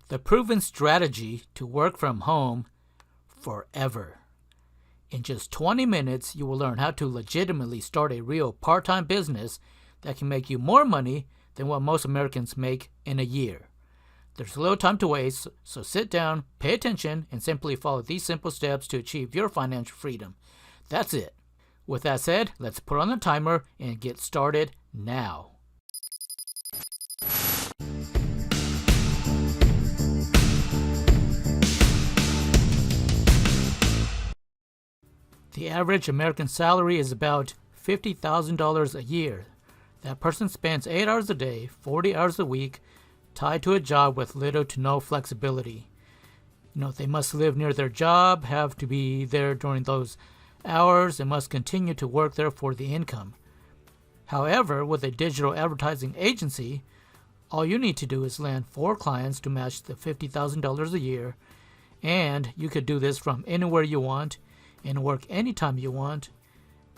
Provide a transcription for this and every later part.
The proven strategy to work from home forever. In just 20 minutes, you will learn how to legitimately start a real part-time business that can make you more money than what most Americans make in a year. There's little time to waste, so sit down, pay attention, and simply follow these simple steps to achieve your financial freedom. That's it. With that said, let's put on the timer and get started now. The average American salary is about $50,000 a year. That person spends 8 hours a day, 40 hours a week, tied to a job with little to no flexibility. They must live near their job, have to be there during those hours, and must continue to work there for the income. However, with a digital advertising agency, all you need to do is land 4 clients to match the $50,000 a year, and you could do this from anywhere you want and work anytime you want.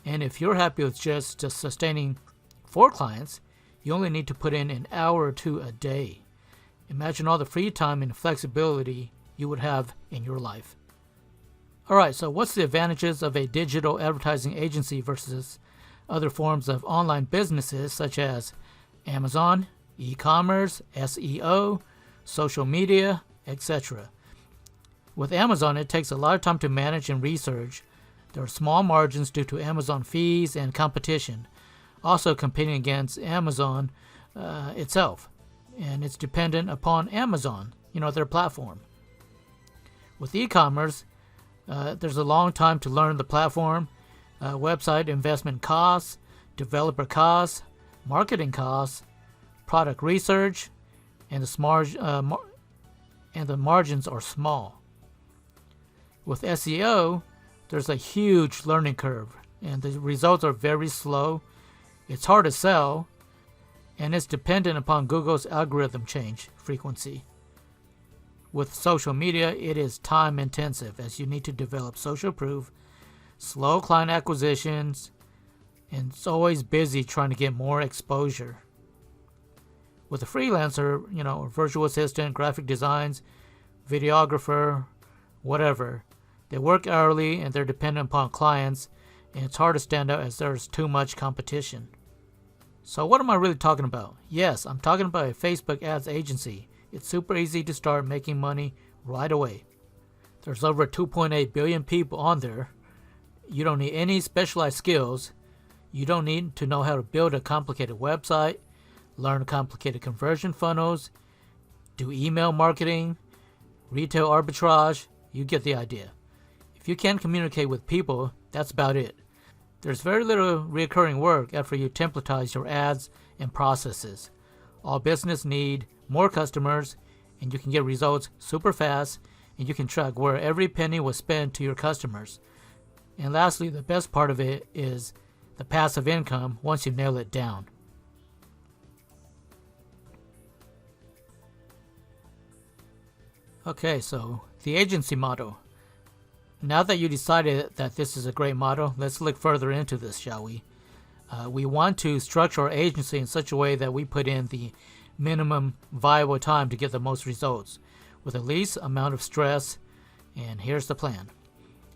And if you're happy with just sustaining 4 clients, you only need to put in an hour or 2 a day. Imagine all the free time and flexibility you would have in your life. Alright, so what's the advantages of a digital advertising agency versus other forms of online businesses such as Amazon, e-commerce, SEO, social media, etc.? With Amazon, it takes a lot of time to manage and research. There are small margins due to Amazon fees and competition, also competing against Amazon itself. And it's dependent upon Amazon, their platform. With e-commerce, there's a long time to learn the platform, website investment costs, developer costs, marketing costs, product research, and the margins are small. With SEO, there's a huge learning curve, and the results are very slow. It's hard to sell, and it's dependent upon Google's algorithm change frequency. With social media, it is time intensive as you need to develop social proof, slow client acquisitions, and it's always busy trying to get more exposure. With a freelancer, virtual assistant, graphic designs, videographer, whatever, they work hourly and they're dependent upon clients, and it's hard to stand out as there's too much competition. So what am I really talking about? Yes, I'm talking about a Facebook ads agency. It's super easy to start making money right away. There's over 2.8 billion people on there. You don't need any specialized skills. You don't need to know how to build a complicated website, learn complicated conversion funnels, do email marketing, retail arbitrage. You get the idea. If you can't communicate with people, that's about it. There's very little recurring work after you templatize your ads and processes. All business need more customers, and you can get results super fast, and you can track where every penny was spent to your customers. And lastly, the best part of it is the passive income once you nail it down. Okay, so the agency model. Now that you decided that this is a great model, let's look further into this, shall we? We want to structure our agency in such a way that we put in the minimum viable time to get the most results with the least amount of stress, and here's the plan.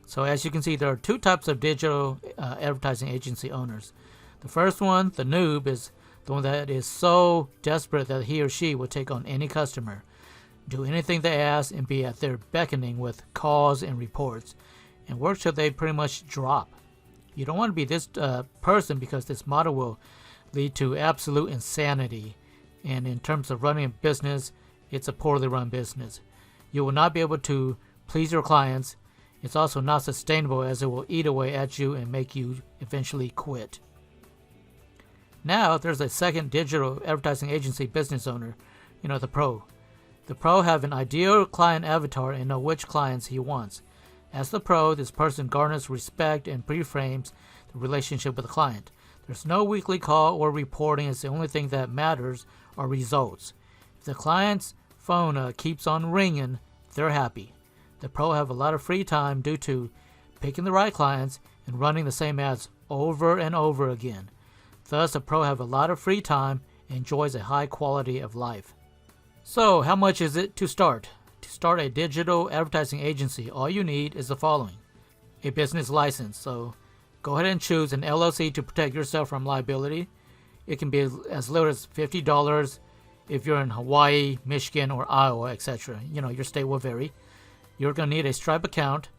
So as you can see, there are 2 types of digital advertising agency owners. The first one, the noob, is the one that is so desperate that he or she will take on any customer, do anything they ask, and be at their beckoning with calls and reports, and work till they pretty much drop. You don't want to be this person, because this model will lead to absolute insanity, and in terms of running a business, it's a poorly run business. You will not be able to please your clients. It's also not sustainable, as it will eat away at you and make you eventually quit. Now there's a second digital advertising agency business owner, the pro. The pro have an ideal client avatar and know which clients he wants. As the pro, this person garners respect and pre-frames the relationship with the client. There's no weekly call or reporting, as the only thing that matters are results. If the client's phone keeps on ringing, they're happy. The pro have a lot of free time due to picking the right clients and running the same ads over and over again. Thus, the pro have a lot of free time and enjoys a high quality of life. So, how much is it to start? To start a digital advertising agency, all you need is the following: a business license. So, go ahead and choose an LLC to protect yourself from liability. It can be as little as $50 if you're in Hawaii, Michigan, or Iowa, etc. Your state will vary. You're going to need a Stripe account.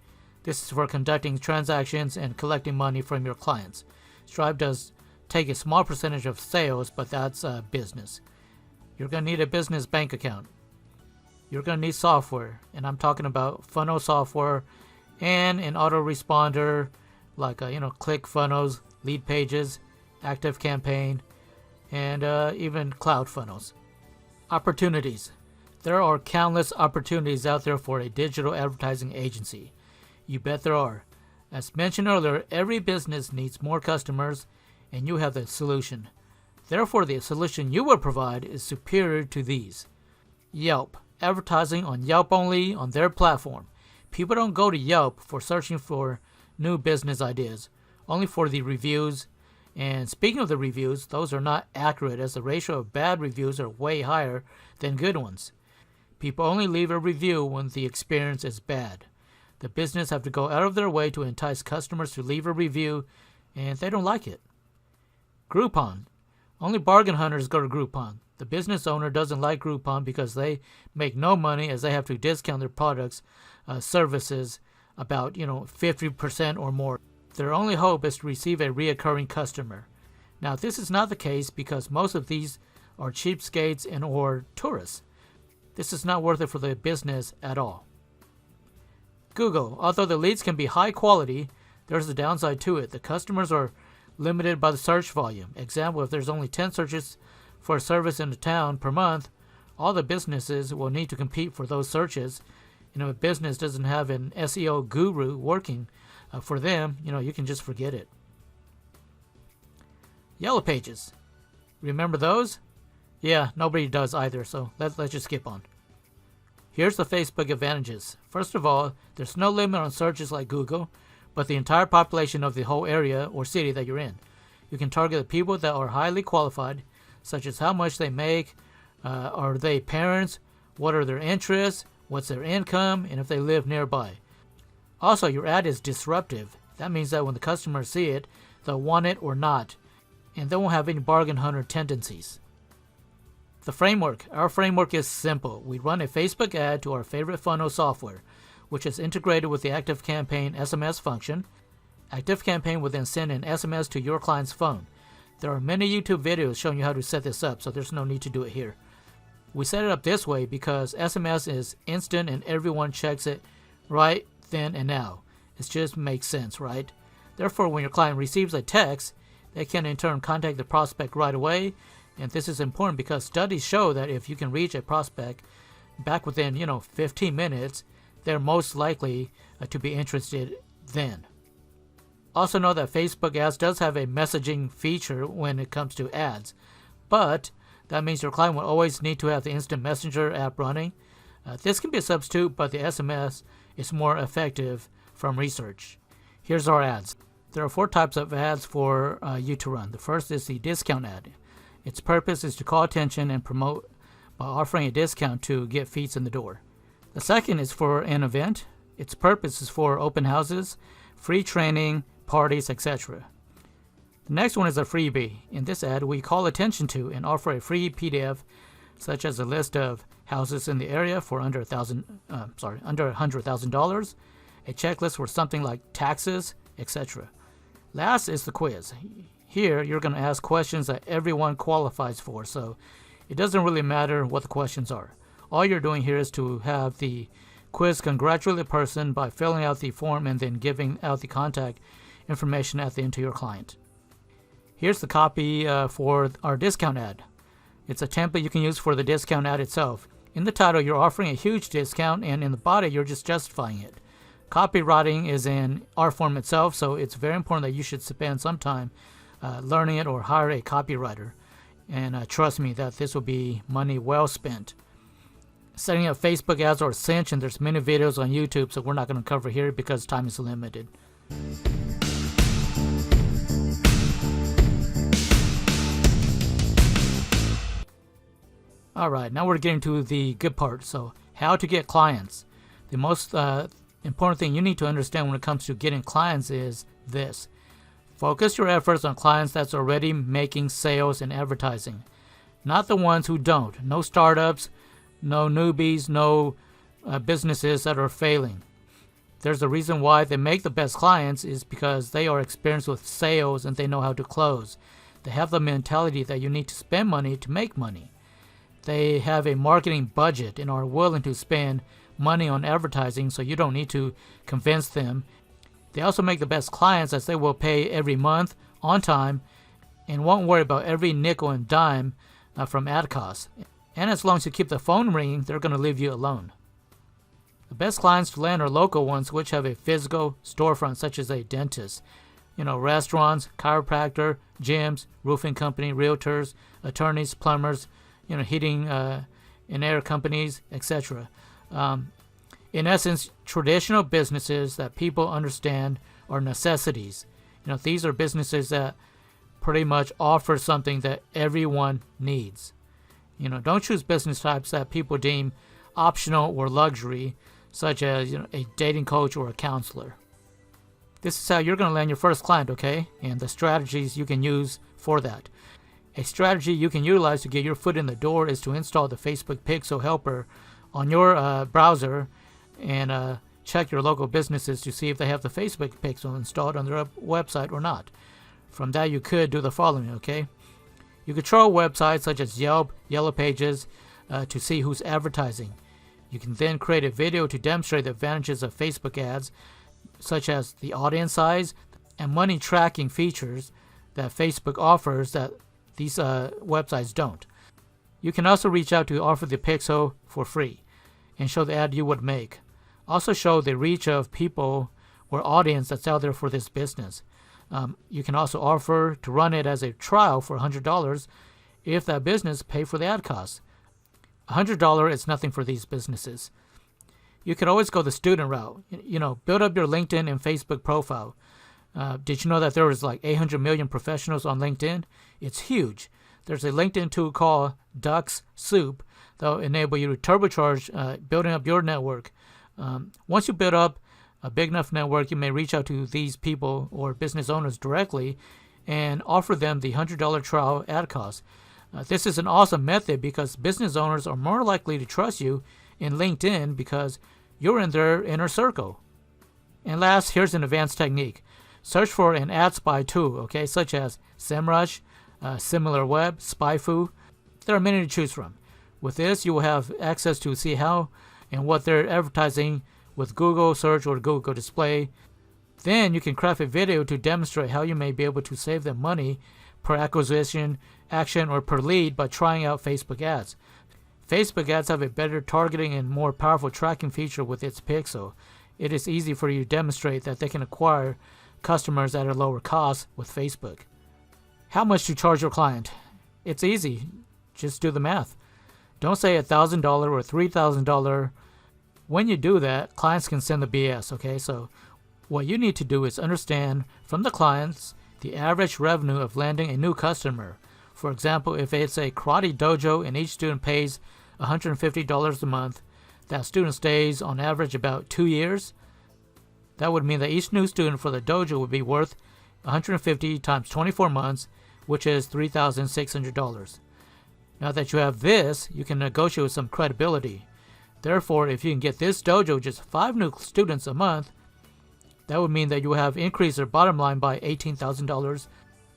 This is for conducting transactions and collecting money from your clients. Stripe does take a small percentage of sales, but that's business. You're going to need a business bank account. You're going to need software, and I'm talking about funnel software and an autoresponder like ClickFunnels, Leadpages, ActiveCampaign, and even CloudFunnels. Opportunities. There are countless opportunities out there for a digital advertising agency. You bet there are. As mentioned earlier, every business needs more customers, and you have the solution. Therefore, the solution you will provide is superior to these. Yelp. Advertising on Yelp only on their platform. People don't go to Yelp for searching for new business ideas, only for the reviews. And speaking of the reviews, those are not accurate, as the ratio of bad reviews are way higher than good ones. People only leave a review when the experience is bad. The business have to go out of their way to entice customers to leave a review, and they don't like it. Groupon. Only bargain hunters go to Groupon. The business owner doesn't like Groupon because they make no money, as they have to discount their products, services about 50% or more. Their only hope is to receive a reoccurring customer. Now, this is not the case because most of these are cheapskates and or tourists. This is not worth it for the business at all. Google. Although the leads can be high quality, there's a downside to it. The customers are limited by the search volume. Example, if there's only 10 searches for a service in a town per month, all the businesses will need to compete for those searches. If a business doesn't have an SEO guru working for them, you can just forget it. Yellow Pages. Remember those? Yeah, nobody does either, so let's just skip on. Here's the Facebook advantages. First of all, there's no limit on searches like Google, but the entire population of the whole area or city that you're in. You can target the people that are highly qualified, such as how much they make, are they parents, what are their interests, what's their income, and if they live nearby. Also, your ad is disruptive. That means that when the customers see it, they'll want it or not, and they won't have any bargain hunter tendencies. The framework. Our framework is simple. We run a Facebook ad to our favorite funnel software, which is integrated with the ActiveCampaign SMS function. ActiveCampaign will then send an SMS to your client's phone. There are many YouTube videos showing you how to set this up, so there's no need to do it here. We set it up this way because SMS is instant and everyone checks it right then and now. It just makes sense, right? Therefore, when your client receives a text, they can in turn contact the prospect right away. And this is important because studies show that if you can reach a prospect back within 15 minutes, they're most likely to be interested then. Also know that Facebook ads does have a messaging feature when it comes to ads, but that means your client will always need to have the instant messenger app running. This can be a substitute, but the SMS is more effective from research. Here's our ads. There are 4 types of ads for you to run. The first is the discount ad. Its purpose is to call attention and promote by offering a discount to get feet in the door. The second is for an event. Its purpose is for open houses, free training, parties, etc. The next one is a freebie. In this ad, we call attention to and offer a free PDF, such as a list of houses in the area for under $100,000, a checklist for something like taxes, etc. Last is the quiz. Here, you're going to ask questions that everyone qualifies for, so it doesn't really matter what the questions are. All you're doing here is to have the quiz congratulate the person by filling out the form and then giving out the contact information at the end to your client. Here's the copy for our discount ad. It's a template you can use for the discount ad itself. In the title, you're offering a huge discount, and in the body, you're just justifying it. Copywriting is in art form itself, so it's very important that you should spend some time learning it or hire a copywriter. And trust me that this will be money well spent. Setting up Facebook ads are essential, and there's many videos on YouTube, so we're not going to cover here because time is limited. Alright, now we're getting to the good part. So, how to get clients. The most important thing you need to understand when it comes to getting clients is this. Focus your efforts on clients that's already making sales and advertising. Not the ones who don't. No startups, no newbies, no businesses that are failing. There's a reason why they make the best clients is because they are experienced with sales and they know how to close. They have the mentality that you need to spend money to make money. They have a marketing budget and are willing to spend money on advertising, so you don't need to convince them. They also make the best clients as they will pay every month on time and won't worry about every nickel and dime from ad costs. And as long as you keep the phone ringing, they're going to leave you alone. The best clients to land are local ones which have a physical storefront, such as a dentist, restaurants, chiropractor, gyms, roofing company, realtors, attorneys, plumbers, heating and air companies, etc. In essence, traditional businesses that people understand are necessities. These are businesses that pretty much offer something that everyone needs. Don't choose business types that people deem optional or luxury, such as a dating coach or a counselor. This is how you're going to land your first client, okay? And the strategies you can use for that. A strategy you can utilize to get your foot in the door is to install the Facebook Pixel Helper on your browser and check your local businesses to see if they have the Facebook Pixel installed on their website or not. From that, you could do the following, okay? You could troll websites such as Yelp, Yellow Pages to see who's advertising. You can then create a video to demonstrate the advantages of Facebook ads, such as the audience size and money tracking features that Facebook offers that these websites don't. You can also reach out to offer the Pixel for free and show the ad you would make. Also show the reach of people or audience that's out there for this business. You can also offer to run it as a trial for $100 if that business pay for the ad costs. $100 is nothing for these businesses. You could always go the student route. Build up your LinkedIn and Facebook profile. Did you know that there was like 800 million professionals on LinkedIn? It's huge. There's a LinkedIn tool called Duck's Soup that will enable you to turbocharge building up your network. Once you build up a big enough network, you may reach out to these people or business owners directly and offer them the $100 trial ad cost. This is an awesome method because business owners are more likely to trust you in LinkedIn because you're in their inner circle. And last, here's an advanced technique. Search for an ad spy tool, okay, such as SEMrush, SimilarWeb, SpyFu. There are many to choose from. With this, you will have access to see how and what they're advertising with Google Search or Google Display. Then you can craft a video to demonstrate how you may be able to save them money per acquisition, action, or per lead by trying out Facebook ads. Facebook ads have a better targeting and more powerful tracking feature with its Pixel. It is easy for you to demonstrate that they can acquire customers at a lower cost with Facebook. How much to charge your client? It's easy. Just do the math. Don't say $1,000 or $3,000. When you do that, clients can send the BS, okay? So what you need to do is understand from the clients the average revenue of landing a new customer. For example, if it's a karate dojo and each student pays $150 a month, that student stays on average about 2 years. That would mean that each new student for the dojo would be worth $150 times 24 months, which is $3,600. Now that you have this, you can negotiate with some credibility. Therefore, if you can get this dojo just 5 new students a month, that would mean that you will have increased their bottom line by $18,000.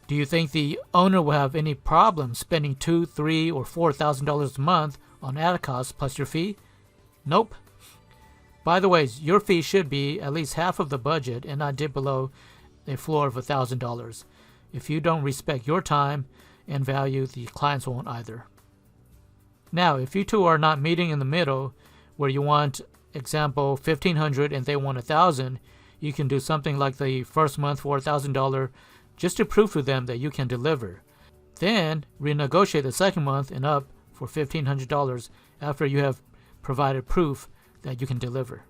Do you think the owner will have any problem spending $2,000, $3,000, or $4,000 a month on ad costs plus your fee? Nope. By the way, your fee should be at least half of the budget and not dip below a floor of $1,000. If you don't respect your time and value, the clients won't either. Now, if you two are not meeting in the middle, where you want, example, $1,500 and they want $1,000, you can do something like the first month for $1,000 just to prove to them that you can deliver. Then renegotiate the second month and up for $1,500 after you have provided proof that you can deliver.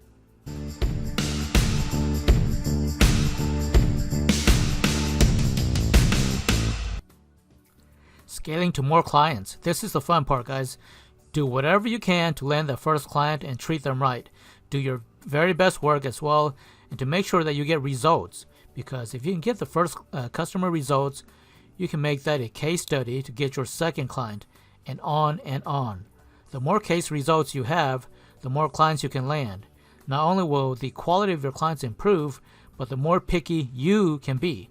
Scaling to more clients. This is the fun part, guys. Do whatever you can to land that first client and treat them right. Do your very best work as well, and to make sure that you get results. Because if you can get the first customer results, you can make that a case study to get your second client, and on and on. The more case results you have, the more clients you can land. Not only will the quality of your clients improve, but the more picky you can be.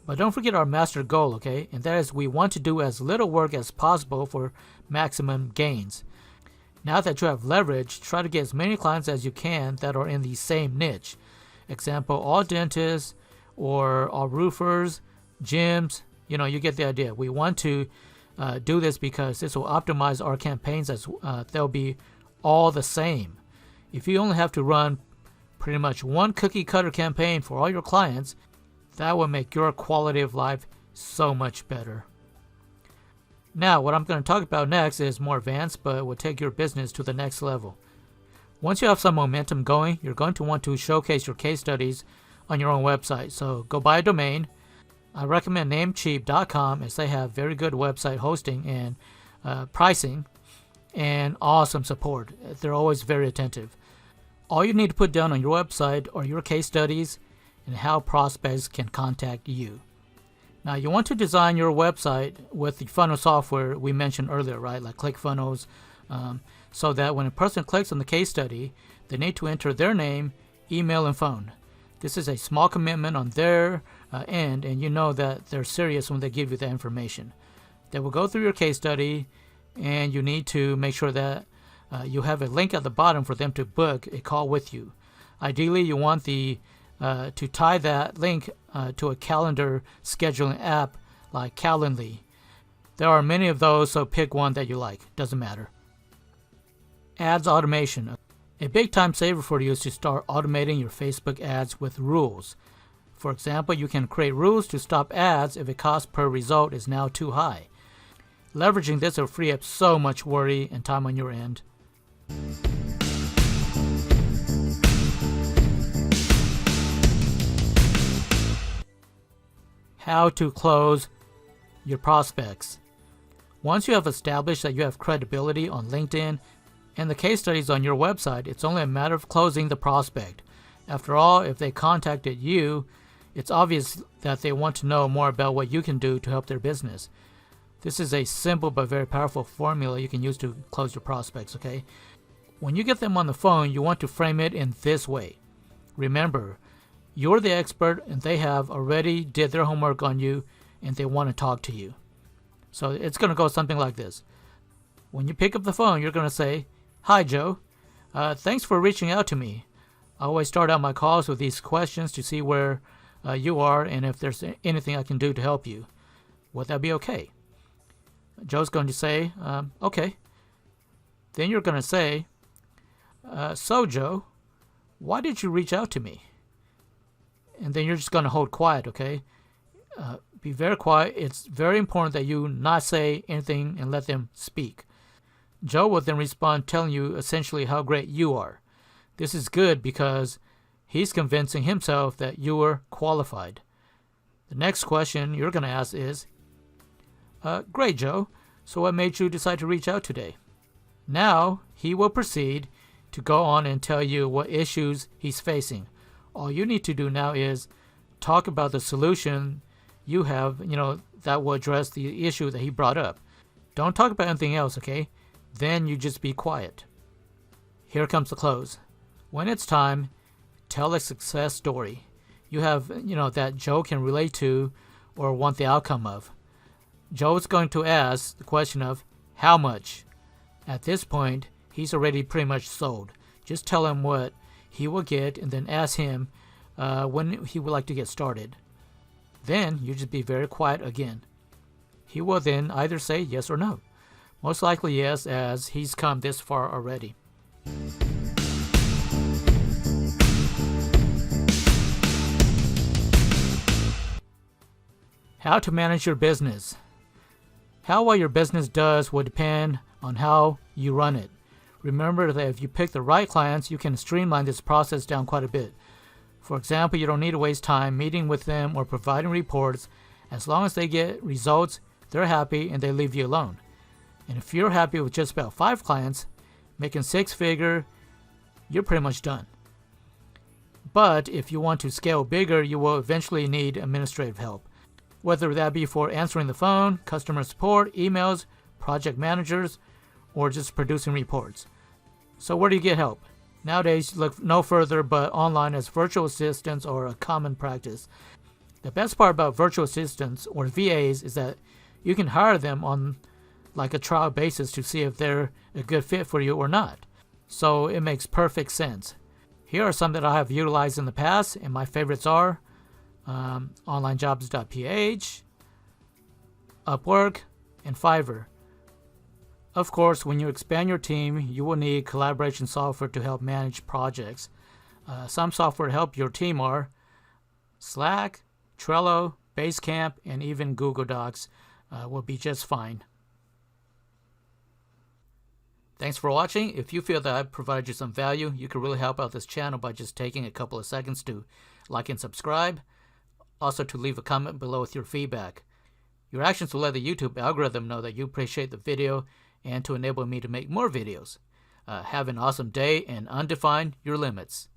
But don't forget our master goal, okay? And that is we want to do as little work as possible for maximum gains. Now that you have leverage, try to get as many clients as you can that are in the same niche. Example, all dentists or all roofers, gyms, you get the idea. We want to do this because this will optimize our campaigns as they'll be all the same. If you only have to run pretty much one cookie cutter campaign for all your clients, that will make your quality of life so much better. Now, what I'm going to talk about next is more advanced, but will take your business to the next level. Once you have some momentum going, you're going to want to showcase your case studies on your own website. So go buy a domain. I recommend Namecheap.com as they have very good website hosting and pricing and awesome support. They're always very attentive. All you need to put down on your website are your case studies and how prospects can contact you. Now, you want to design your website with the funnel software we mentioned earlier, right? Like ClickFunnels, so that when a person clicks on the case study, they need to enter their name, email, and phone. This is a small commitment on their end, and you know that they're serious when they give you that information. They will go through your case study, and you need to make sure that you have a link at the bottom for them to book a call with you. Ideally, you want to tie that link to a calendar scheduling app like Calendly. There are many of those, so pick one that you like. Doesn't matter. Ads automation. A big time saver for you is to start automating your Facebook ads with rules. For example, you can create rules to stop ads if a cost per result is now too high. Leveraging this will free up so much worry and time on your end. How to close your prospects. Once you have established that you have credibility on LinkedIn and the case studies on your website, it's only a matter of closing the prospect. After all, if they contacted you, it's obvious that they want to know more about what you can do to help their business. This is a simple but very powerful formula you can use to close your prospects, okay? When you get them on the phone, you want to frame it in this way. Remember, you're the expert and they have already did their homework on you and they want to talk to you. So it's going to go something like this. When you pick up the phone, you're going to say, "Hi, Joe. Thanks for reaching out to me. I always start out my calls with these questions to see where you are and if there's anything I can do to help you. Would that be okay?" Joe's going to say, "Okay." Then you're going to say, "So, Joe, why did you reach out to me?" And then you're just going to hold quiet, okay? Be very quiet. It's very important that you not say anything and let them speak. Joe will then respond telling you essentially how great you are. This is good because he's convincing himself that you are qualified. The next question you're going to ask is, "Great, Joe. So what made you decide to reach out today?" Now he will proceed to go on and tell you what issues he's facing. All you need to do now is talk about the solution you have, that will address the issue that he brought up. Don't talk about anything else, okay? Then you just be quiet. Here comes the close. When it's time, tell a success story. You have, that Joe can relate to or want the outcome of. Joe's going to ask the question of how much. At this point, he's already pretty much sold. Just tell him what he will get and then ask him when he would like to get started. Then you just be very quiet again. He will then either say yes or no. Most likely yes, as he's come this far already. How to manage your business. How well your business does will depend on how you run it. Remember that if you pick the right clients, you can streamline this process down quite a bit. For example, you don't need to waste time meeting with them or providing reports. As long as they get results, they're happy and they leave you alone. And if you're happy with just about 5 clients, making 6-figure, you're pretty much done. But if you want to scale bigger, you will eventually need administrative help, whether that be for answering the phone, customer support, emails, project managers, or just producing reports. So where do you get help? Nowadays, look no further but online, as virtual assistants are a common practice. The best part about virtual assistants or VAs is that you can hire them on like a trial basis to see if they're a good fit for you or not. So it makes perfect sense. Here are some that I have utilized in the past, and my favorites are onlinejobs.ph, Upwork, and Fiverr. Of course, when you expand your team, you will need collaboration software to help manage projects. Some software to help your team are Slack, Trello, Basecamp, and even Google Docs will be just fine. Thanks for watching. If you feel that I've provided you some value, you can really help out this channel by just taking a couple of seconds to like and subscribe. Also to leave a comment below with your feedback. Your actions will let the YouTube algorithm know that you appreciate the video and to enable me to make more videos. Have an awesome day and undefine your limits.